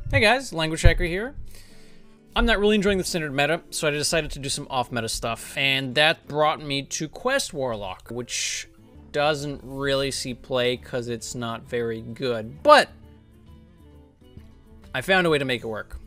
Hey guys, Languagehacker here. I'm not really enjoying the standard meta, so I decided to do some off-meta stuff. And that brought me to Quest Warlock, which doesn't really see play because it's not very good. But I found a way to make it work.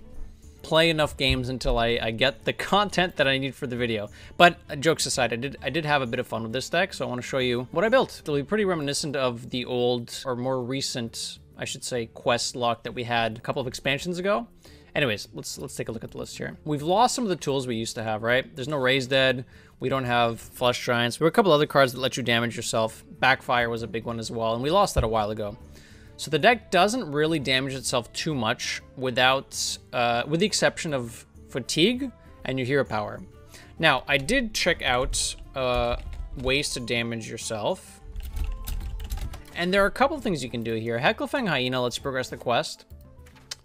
Play enough games until I get the content that I need for the video. But jokes aside, I did have a bit of fun with this deck, so I want to show you what I built. It'll be pretty reminiscent of the old, or more recent, I should say, Quest lock that we had a couple of expansions ago. Anyways, let's take a look at the list here. We've lost some of the tools we used to have, right? There's no Raise Dead. We don't have Flush Giants. There were a couple other cards that let you damage yourself. Backfire was a big one as well, and we lost that a while ago. So the deck doesn't really damage itself too much without, with the exception of Fatigue and your Hero Power. Now, I did check out ways to damage yourself. And there are a couple of things you can do here. Hecklefang Hyena lets you progress the quest.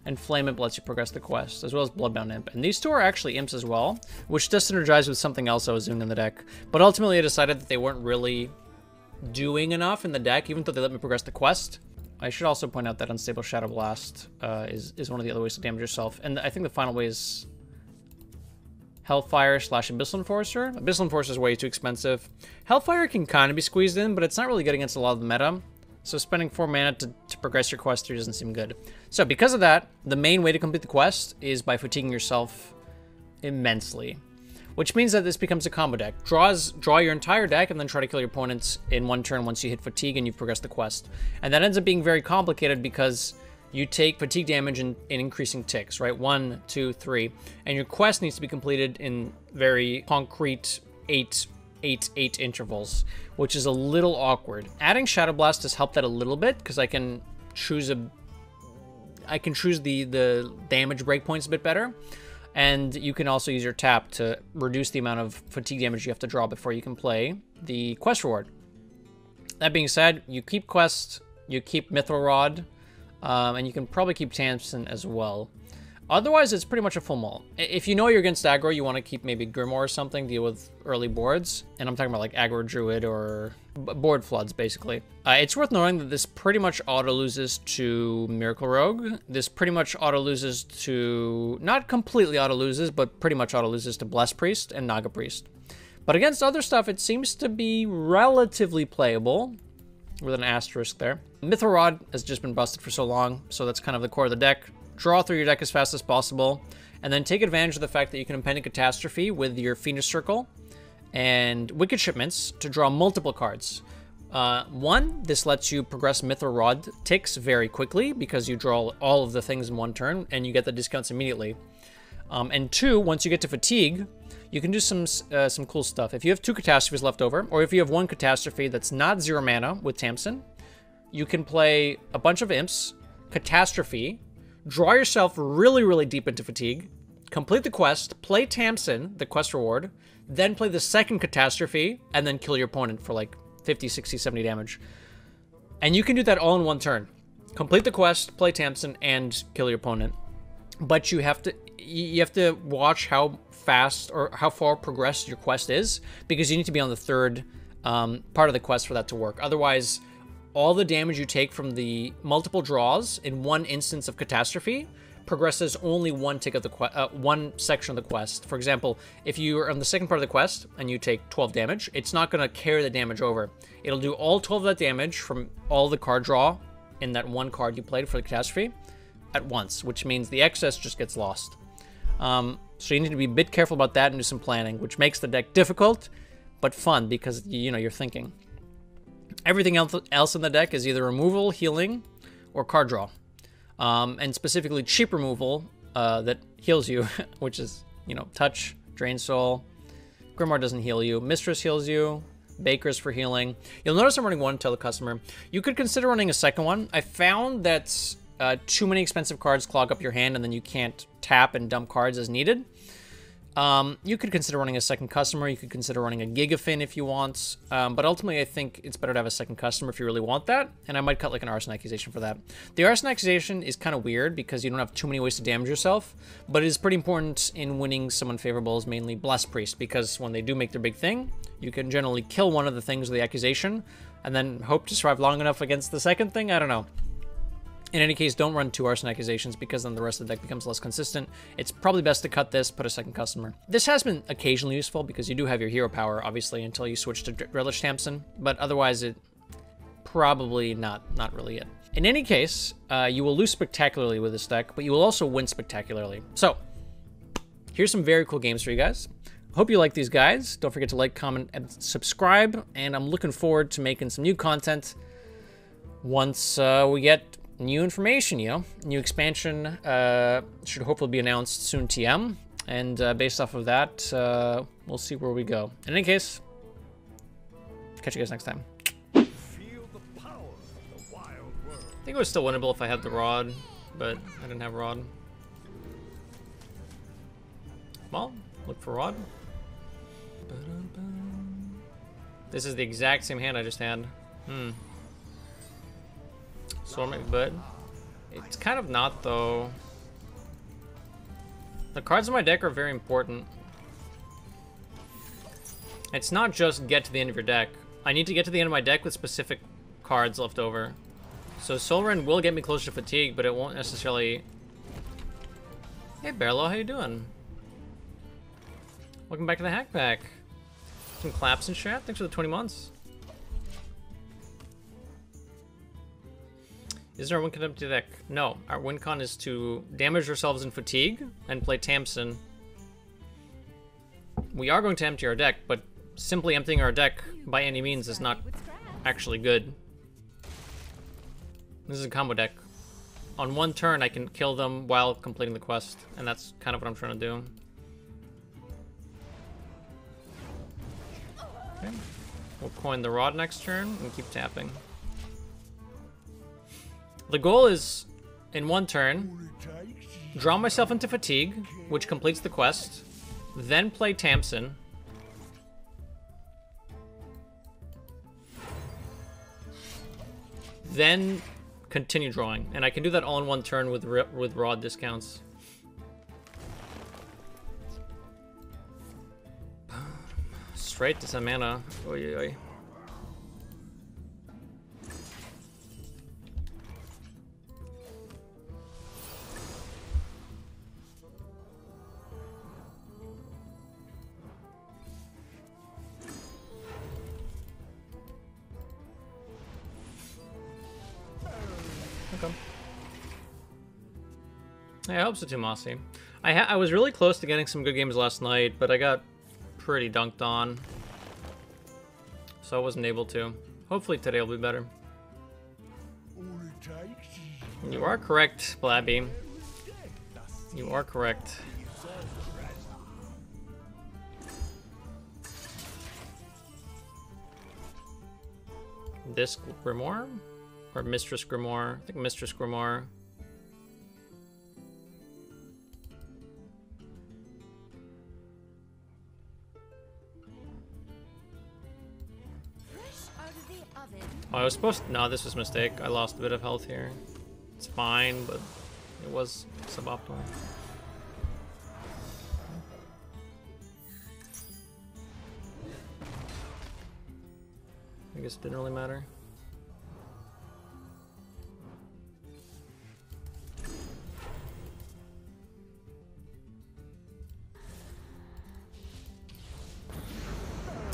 And Flame Imp lets you progress the quest, as well as Bloodbound Imp. And these two are actually imps as well, which does synergize with something else I was doing in the deck. But ultimately I decided that they weren't really doing enough in the deck, even though they let me progress the quest. I should also point out that Unstable Shadow Blast is one of the other ways to damage yourself. And I think the final way is Hellfire / Abyssal Enforcer. Abyssal Enforcer is way too expensive. Hellfire can kind of be squeezed in, but it's not really good against a lot of the meta. So spending 4 mana to progress your quest here doesn't seem good. So because of that, the main way to complete the quest is by fatiguing yourself immensely. Which means that this becomes a combo deck. Draw your entire deck and then try to kill your opponents in one turn once you hit fatigue and you've progressed the quest. And that ends up being very complicated because you take fatigue damage in increasing ticks, right? 1, 2, 3. And your quest needs to be completed in very concrete 8 intervals, which is a little awkward. Adding Shadow Blast has helped that a little bit because I can choose the damage breakpoints a bit better. And you can also use your tap to reduce the amount of fatigue damage you have to draw before you can play the quest reward. That being said, you keep quest, you keep Mithril Rod, and you can probably keep Tamsin as well. Otherwise, it's pretty much a full mull. If you know you're against aggro, you want to keep maybe Grimoire or something, deal with early boards. And I'm talking about like aggro Druid or board floods, basically. It's worth knowing that this pretty much auto-loses to Miracle Rogue. This pretty much auto-loses to, not completely auto-loses, but pretty much auto-loses to Blessed Priest and Naga Priest. But against other stuff, it seems to be relatively playable, with an asterisk there. Mithril Rod has just been busted for so long, so that's kind of the core of the deck. Draw through your deck as fast as possible, and then take advantage of the fact that you can impend a catastrophe with your Fiendish Circle and Wicked Shipments to draw multiple cards. One, this lets you progress Mithril Rod ticks very quickly because you draw all of the things in one turn and you get the discounts immediately. And two, once you get to Fatigue, you can do some cool stuff. If you have 2 catastrophes left over, or if you have 1 catastrophe that's not 0 mana with Tamsin, you can play a bunch of imps, catastrophe, draw yourself really, really deep into fatigue, complete the quest, play Tamsin, the quest reward, then play the second catastrophe, and then kill your opponent for like 50, 60, 70 damage. And you can do that all in one turn. Complete the quest, play Tamsin, and kill your opponent. But you have to watch how fast or how far progressed your quest is, because you need to be on the third part of the quest for that to work. Otherwise, all the damage you take from the multiple draws in one instance of catastrophe progresses only one tick of the one section of the quest. For example, if you are on the second part of the quest and you take 12 damage, it's not going to carry the damage over. It'll do all 12 of that damage from all the card draw in that one card you played for the catastrophe at once, which means the excess just gets lost. So you need to be a bit careful about that and do some planning, which makes the deck difficult but fun because you're thinking. Everything else in the deck is either removal, healing, or card draw. And specifically cheap removal that heals you, which is, Touch, Drain Soul. Grimoire doesn't heal you. Mistress heals you. Baker's for healing. You'll notice I'm running one Tell the Customer. You could consider running a second one. I found that too many expensive cards clog up your hand and then you can't tap and dump cards as needed. You could consider running a second customer. You could consider running a Gigafin if you want. But ultimately, I think it's better to have a second customer if you really want that. And I might cut like an Arson Accusation for that. The Arson Accusation is kind of weird because you don't have too many ways to damage yourself. But it is pretty important in winning some unfavorables, mainly Blessed Priest. Because when they do make their big thing, you can generally kill one of the things with the Accusation. And then hope to survive long enough against the second thing. I don't know. In any case, don't run 2 Arson Accusations because then the rest of the deck becomes less consistent. It's probably best to cut this, put a second customer. This has been occasionally useful because you do have your hero power, obviously, until you switch to Relish Tamsin, but otherwise it probably not really it. In any case, you will lose spectacularly with this deck, but you will also win spectacularly. So, here's some very cool games for you guys. Hope you like these guides. Don't forget to like, comment, and subscribe, and I'm looking forward to making some new content once we get new information, you know. New expansion should hopefully be announced soon TM, and based off of that, we'll see where we go. In any case, catch you guys next time. I think it was still winnable if I had the Rod, but I didn't have Rod. Well, look for Rod. This is the exact same hand I just had. Storm, but it's kind of not, though. The cards in my deck are very important. It's not just get to the end of your deck. I need to get to the end of my deck with specific cards left over. So Solrin will get me closer to fatigue, but it won't necessarily... Hey Barlow, how you doing? Welcome back to the Hack Pack. Some claps and chat. Thanks for the 20 months. Is there a win con empty deck? No. Our win con is to damage ourselves in fatigue and play Tamsin. We are going to empty our deck, but simply emptying our deck by any means is not actually good. This is a combo deck. On one turn, I can kill them while completing the quest, and that's kind of what I'm trying to do. Okay. We'll coin the Rod next turn and keep tapping. The goal is, in one turn, draw myself into fatigue, which completes the quest, then play Tamsin. Then continue drawing, and I can do that all in one turn with Rod discounts. Straight to some mana. Oy, oy, oy. Okay. Yeah, I hope so too, Mossy. I was really close to getting some good games last night, but I got pretty dunked on, so I wasn't able to. Hopefully today will be better. You are correct, Blabby. You are correct. This Grimoire? Or Mistress Grimoire? I think Mistress Grimoire. Oh, I was supposed to... No, this was a mistake. I lost a bit of health here. It's fine, but it was suboptimal. I guess it didn't really matter.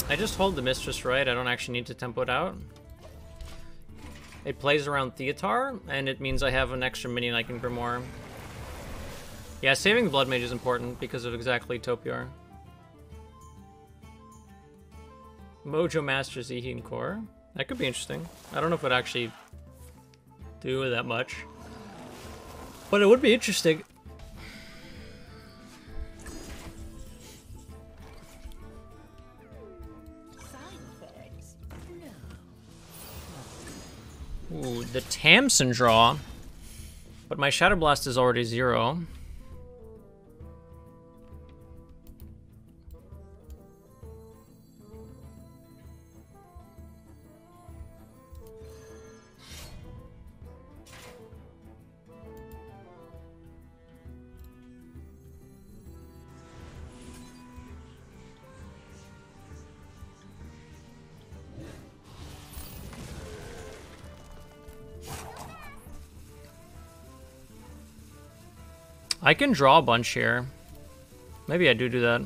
I just hold the Mistress right. I don't actually need to tempo it out. It plays around Theatar, and it means I have an extra minion I can Grimoire. Yeah, saving the Blood Mage is important because of exactly Topiar. Mojo Master Zehin Core. That could be interesting. I don't know if it would actually do that much, but it would be interesting. Ooh, the Tamsin draw, but my Shadow Blast is already 0. I can draw a bunch here. Maybe I do that.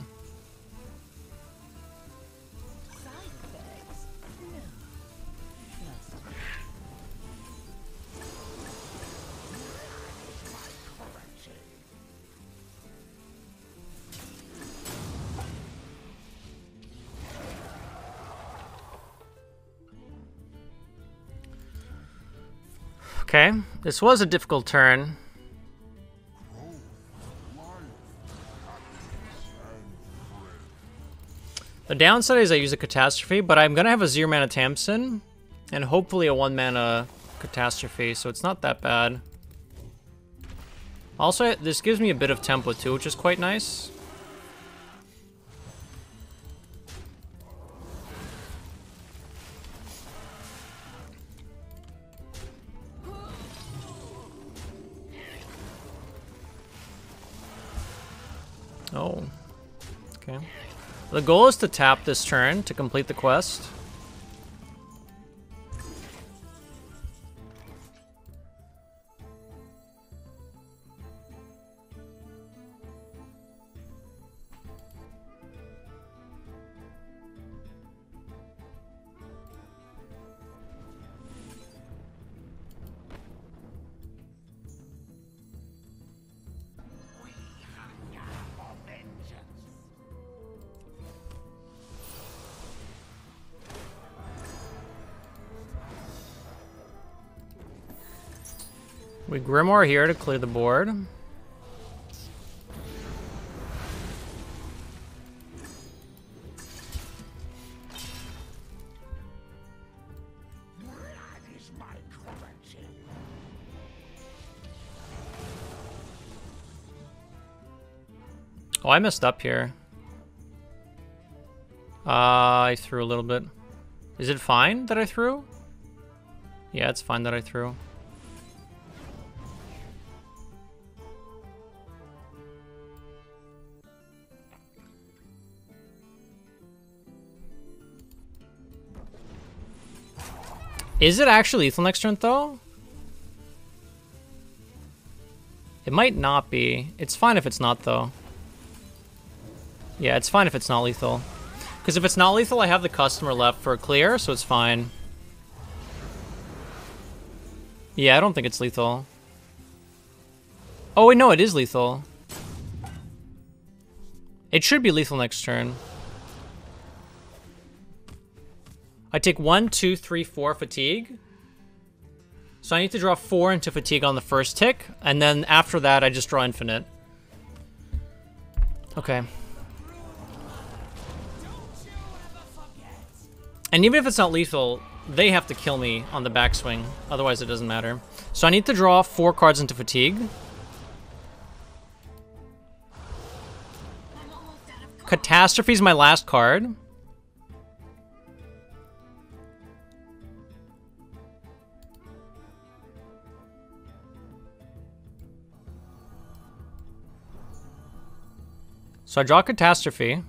Okay, this was a difficult turn. The downside is I use a Catastrophe, but I'm gonna have a 0-mana Tamsin, and hopefully a 1-mana Catastrophe, so it's not that bad. Also, this gives me a bit of tempo too, which is quite nice. Oh, okay. The goal is to tap this turn to complete the quest. We Grimoire here to clear the board. Oh, I messed up here. I threw a little bit. Is it fine that I threw? Yeah, it's fine that I threw. Is it actually lethal next turn, though? It might not be. It's fine if it's not, though. Yeah, it's fine if it's not lethal. Because if it's not lethal, I have the customer left for a clear, so it's fine. Yeah, I don't think it's lethal. Oh, wait, no, it is lethal. It should be lethal next turn. I take 1, 2, 3, 4 fatigue. So I need to draw 4 into fatigue on the first tick, and then after that I just draw infinite. Okay. And even if it's not lethal, they have to kill me on the backswing, otherwise it doesn't matter. So I need to draw 4 cards into fatigue. Catastrophe is my last card. So I draw Catastrophe.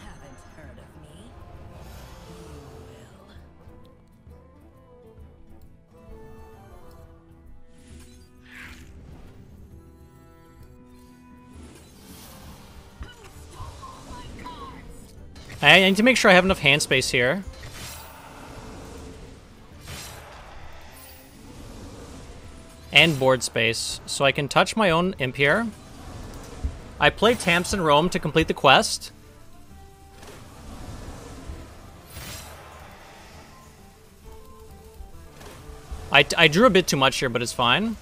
Haven't heard of me? You will. I need to make sure I have enough hand space here. And board space, so I can touch my own imp here. I play Tamsin Roam to complete the quest. I drew a bit too much here, but it's fine.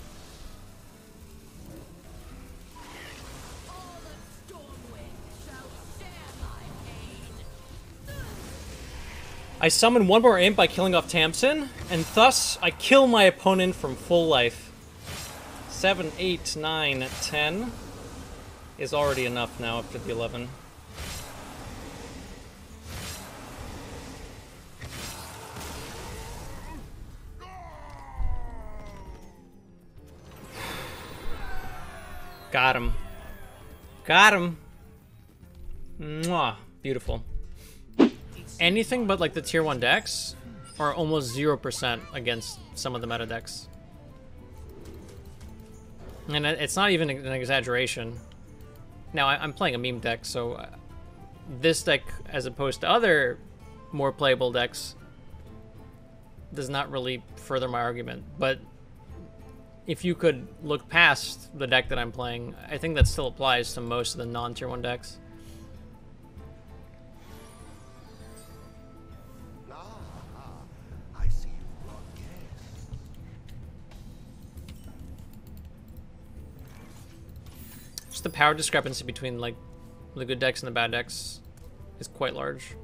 I summon one more imp by killing off Tamsin, and thus I kill my opponent from full life. 7, 8, 9, 10 is already enough now after the 11. Got him. Got him. Mwah. Beautiful. anything but like the tier 1 decks are almost 0% against some of the meta decks. And it's not even an exaggeration. Now, I'm playing a meme deck, so this deck, as opposed to other more playable decks, does not really further my argument. But if you could look past the deck that I'm playing, I think that still applies to most of the non-tier 1 decks. I see you brought guests. Just the power discrepancy between like the good decks and the bad decks is quite large.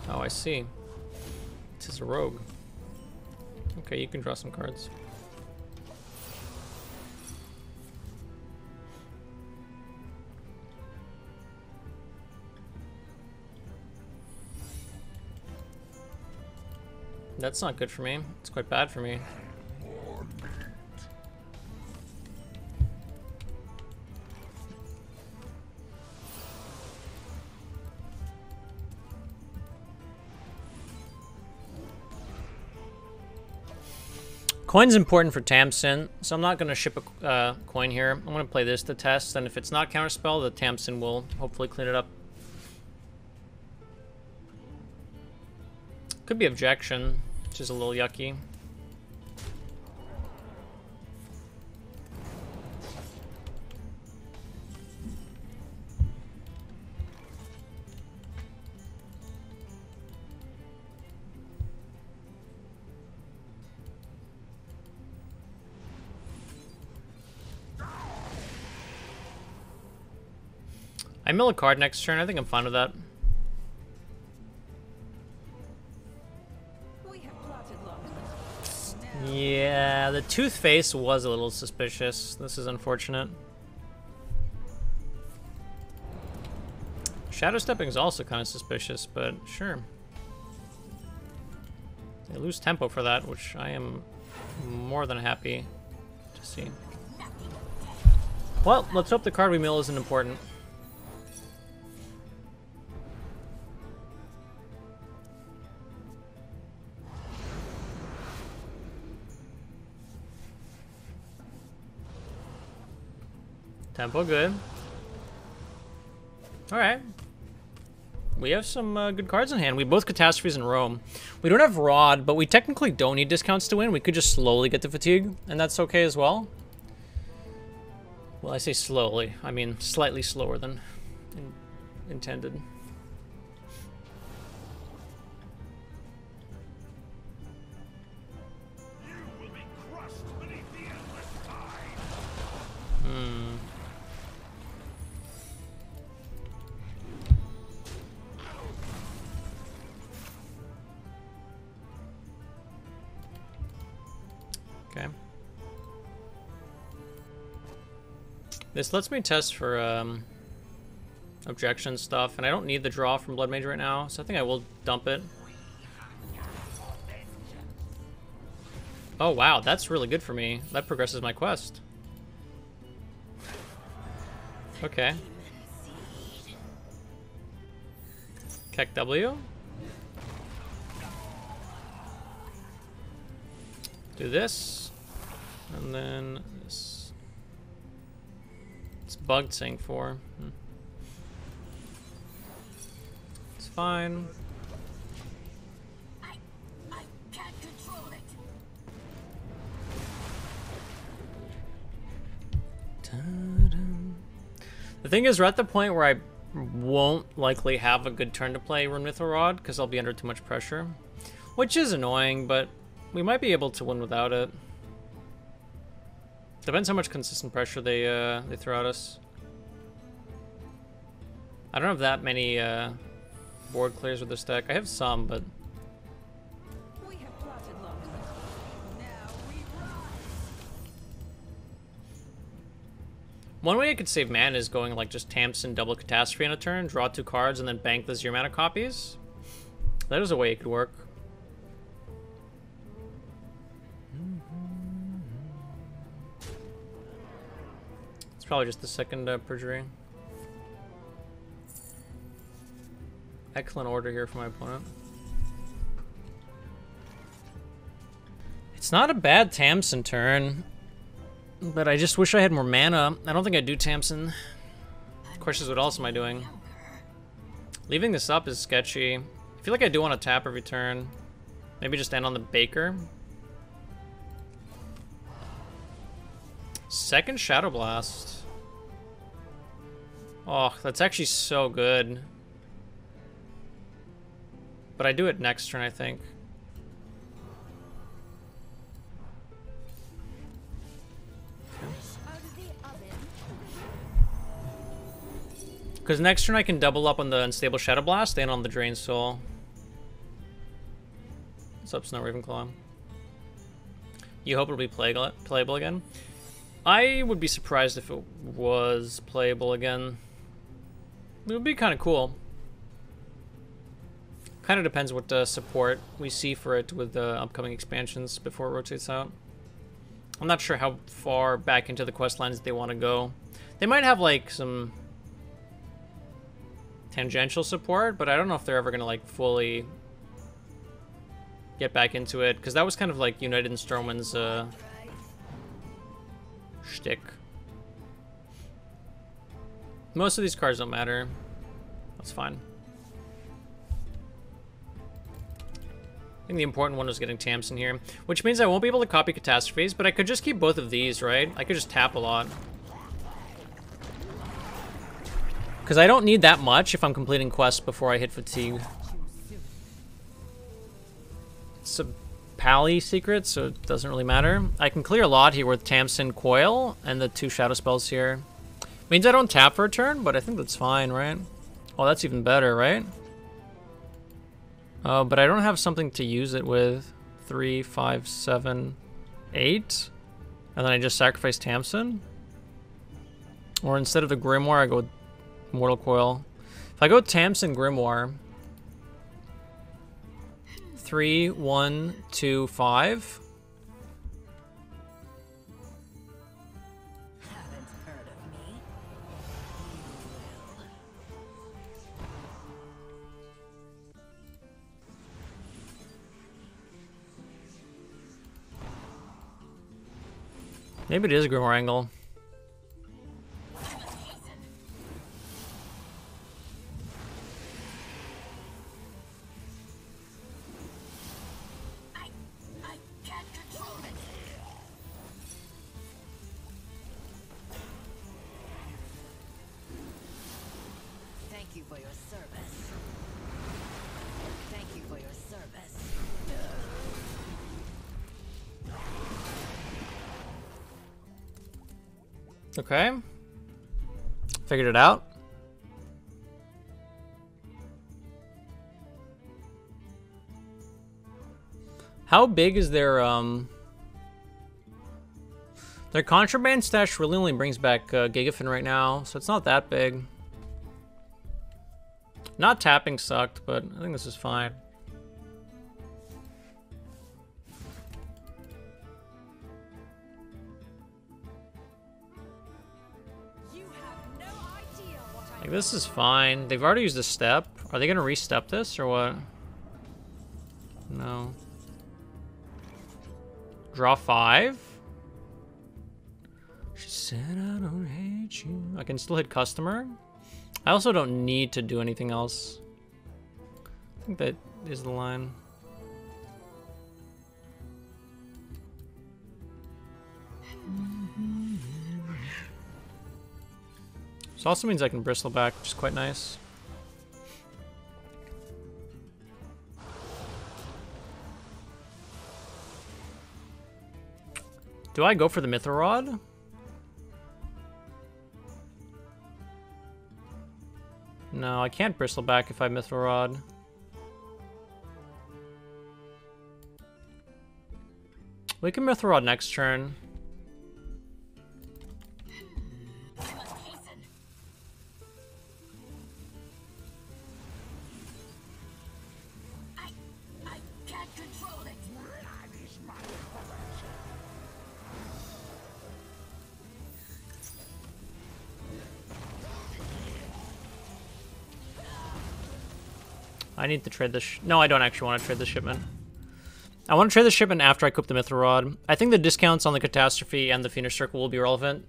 Oh, I see. This is a rogue. Okay, you can draw some cards. That's not good for me. It's quite bad for me. Coin's important for Tamsin, so I'm not going to ship a coin here. I'm going to play this to test, and if it's not counterspell, the Tamsin will hopefully clean it up. Could be objection, which is a little yucky. I mill a card next turn. I think I'm fine with that. Yeah, the tooth face was a little suspicious. This is unfortunate. Shadow stepping is also kind of suspicious, but sure. They lose tempo for that, which I am more than happy to see. Well, let's hope the card we mill isn't important. Tempo good. Alright. We have some good cards in hand. We both Catastrophes and Roam. We don't have Rod, but we technically don't need discounts to win. We could just slowly get to Fatigue, and that's okay as well. Well, I say slowly. I mean slightly slower than intended. Okay. This lets me test for objection stuff, and I don't need the draw from Blood Mage right now, so I think I will dump it. Oh wow, that's really good for me. That progresses my quest. Okay. Keck W. Do this, and then this. It's bugged sync 4. It's fine. I can't control it. The thing is, we're at the point where I won't likely have a good turn to play Rune Mithril Rod because I'll be under too much pressure, which is annoying, but we might be able to win without it. Depends how much consistent pressure they throw at us. I don't have that many board clears with this deck. I have some, but We have plotted long enough. Now we rise. one way I could save mana is going like just Tamsin double Catastrophe on a turn, draw 2 cards, and then bank the 0 mana copies. That is a way it could work. It's probably just the second perjury. Excellent order here for my opponent. It's not a bad Tamsin turn, but I just wish I had more mana. I don't think I do Tamsin. The question is, what else am I doing? Leaving this up is sketchy. I feel like I do want to tap every turn. Maybe just end on the Baker. Second Shadow Blast. Oh, that's actually so good. But I do it next turn, I think. Because next turn I can double up on the Unstable Shadow Blast and on the Drain Soul. What's up, Snow Ravenclaw? You hope it'll be playable again? I would be surprised if it was playable again. It would be kind of cool. Kind of depends what support we see for it with the upcoming expansions before it rotates out. I'm not sure how far back into the quest lines they want to go. They might have like some tangential support, but I don't know if they're ever gonna like fully get back into it, because that was kind of like United and Stormwind's shtick. Most of these cards don't matter. That's fine. I think the important one was getting Tamsin here, which means I won't be able to copy Catastrophes, but I could just keep both of these, right? I could just tap a lot. Because I don't need that much if I'm completing quests before I hit fatigue. It's a Pally secret, so it doesn't really matter. I can clear a lot here with Tamsin Coil and the 2 shadow spells here. Means I don't tap for a turn, but I think that's fine, right? Oh, that's even better, right? But I don't have something to use it with. 3, 5, 7, 8. And then I just sacrifice Tamsin. Or instead of the Grimoire, I go with Mortal Coil. If I go Tamsin Grimoire, 3, 1, 2, 5. Haven't heard of me. Maybe it is Grimoire Angle. Thank you for your service. Thank you for your service. Okay. Figured it out. How big is their contraband stash really only brings back Gigafin right now, so it's not that big. Not tapping sucked, but I think this is fine. You have no idea what I Like, this is fine. They've already used a step. Are they gonna re-step this or what? No. Draw 5. She said, I don't hate you. I can still hit customer. I also don't need to do anything else. I think that is the line. This also means I can bristle back, which is quite nice. Do I go for the Mithril Rod? No, I can't bristle back if I Mithril Rod. We can Mithril Rod next turn. I need to trade this. No, I don't actually want to trade the shipment. I want to trade the shipment after I equip the Mithril Rod. I think the discounts on the Catastrophe and the Fiendish Circle will be relevant.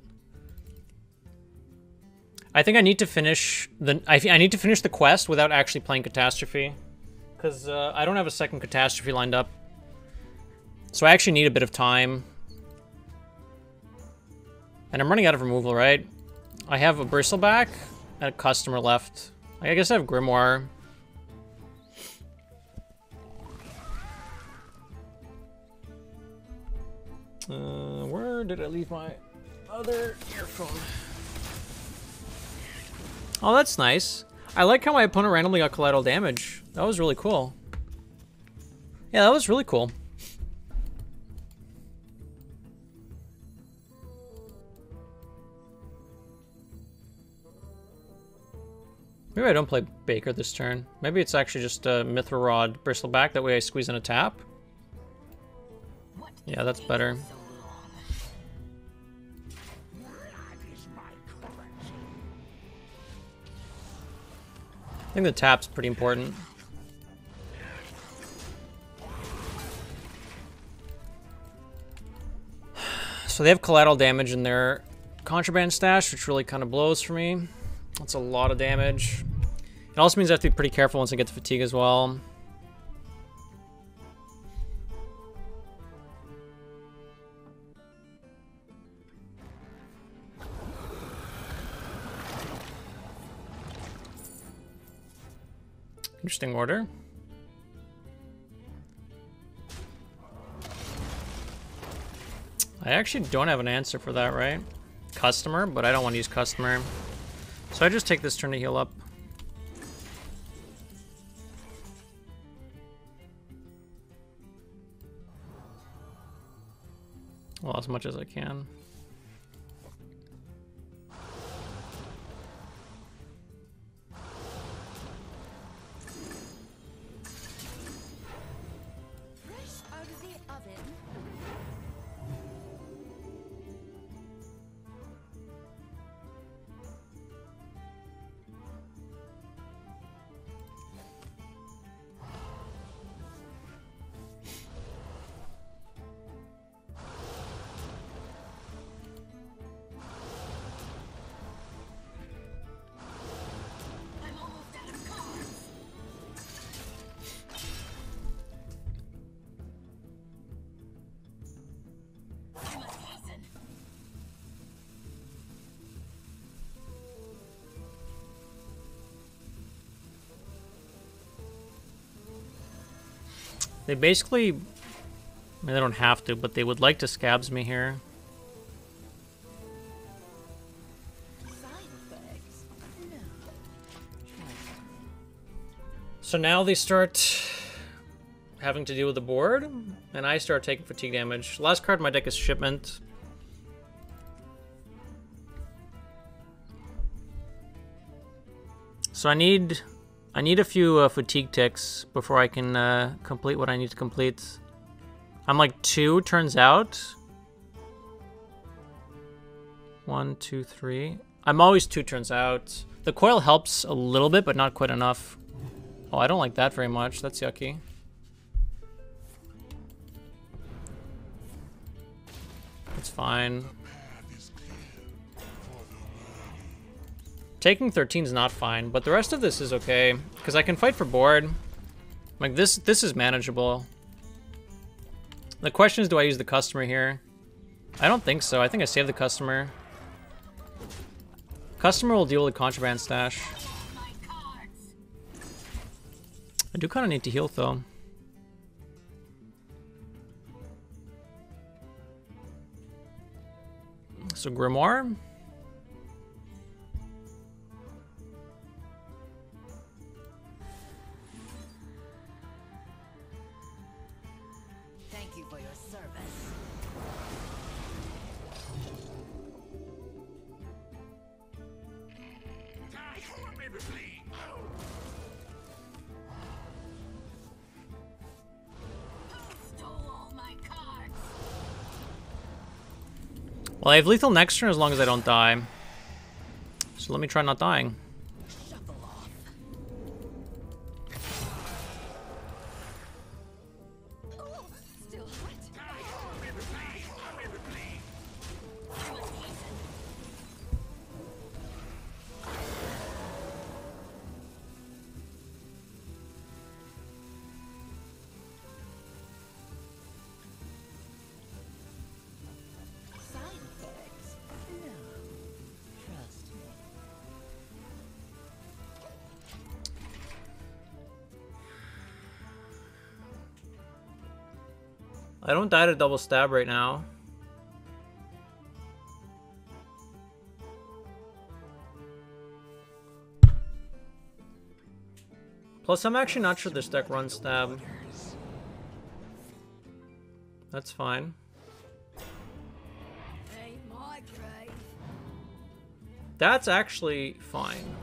I think I need to finish the I need to finish the quest without actually playing Catastrophe, because I don't have a second Catastrophe lined up. So I actually need a bit of time. And I'm running out of removal, right? I have a Bristleback and a customer left. I guess I have Grimoire. Where did I leave my other earphone? Oh, that's nice. I like how my opponent randomly got collateral damage. That was really cool. Yeah, that was really cool. Maybe I don't play Baker this turn. Maybe it's actually just a Mithril Rod Bristleback. That way I squeeze in a tap. Yeah, that's better. I think the tap's pretty important. So they have collateral damage in their contraband stash, which really kind of blows for me. That's a lot of damage. It also means I have to be pretty careful once I get to fatigue as well. Interesting order. I actually don't have an answer for that, right? Customer, but I don't want to use customer. So I just take this turn to heal up. Well, as much as I can. They basically, I mean, they don't have to, but they would like to scabs me here. So now they start having to deal with the board, and I start taking fatigue damage. Last card in my deck is Shipment. So I need a few fatigue ticks before I can complete what I need to complete. I'm like 2 turns out. 1, 2, 3. I'm always 2 turns out. The coil helps a little bit, but not quite enough. Oh, I don't like that very much. That's yucky. It's fine. Taking 13 is not fine, but the rest of this is okay because I can fight for board. Like this is manageable. The question is, do I use the customer here? I don't think so. I think I save the customer. Customer will deal with the contraband stash. I do kind of need to heal though. So Grimoire. Thank you for your service. Well, I have lethal next turn as long as I don't die. So let me try not dying. I don't die to double stab right now. Plus, I'm actually not sure this deck runs stab. That's fine. That's actually fine.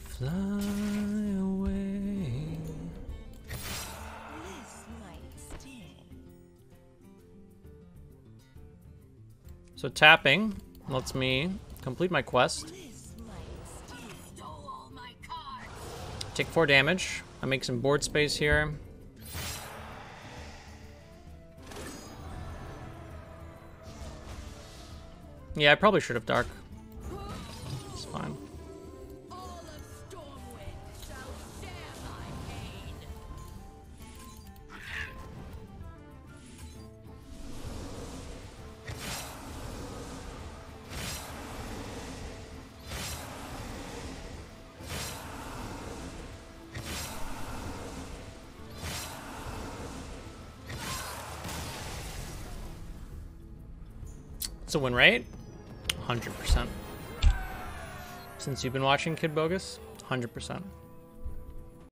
Fly away. So tapping lets me complete my quest. Take 4 damage. I make some board space here. Yeah, I probably should have dark. It's fine. It's a win rate. 100%. Since you've been watching Kid Bogus, 100%.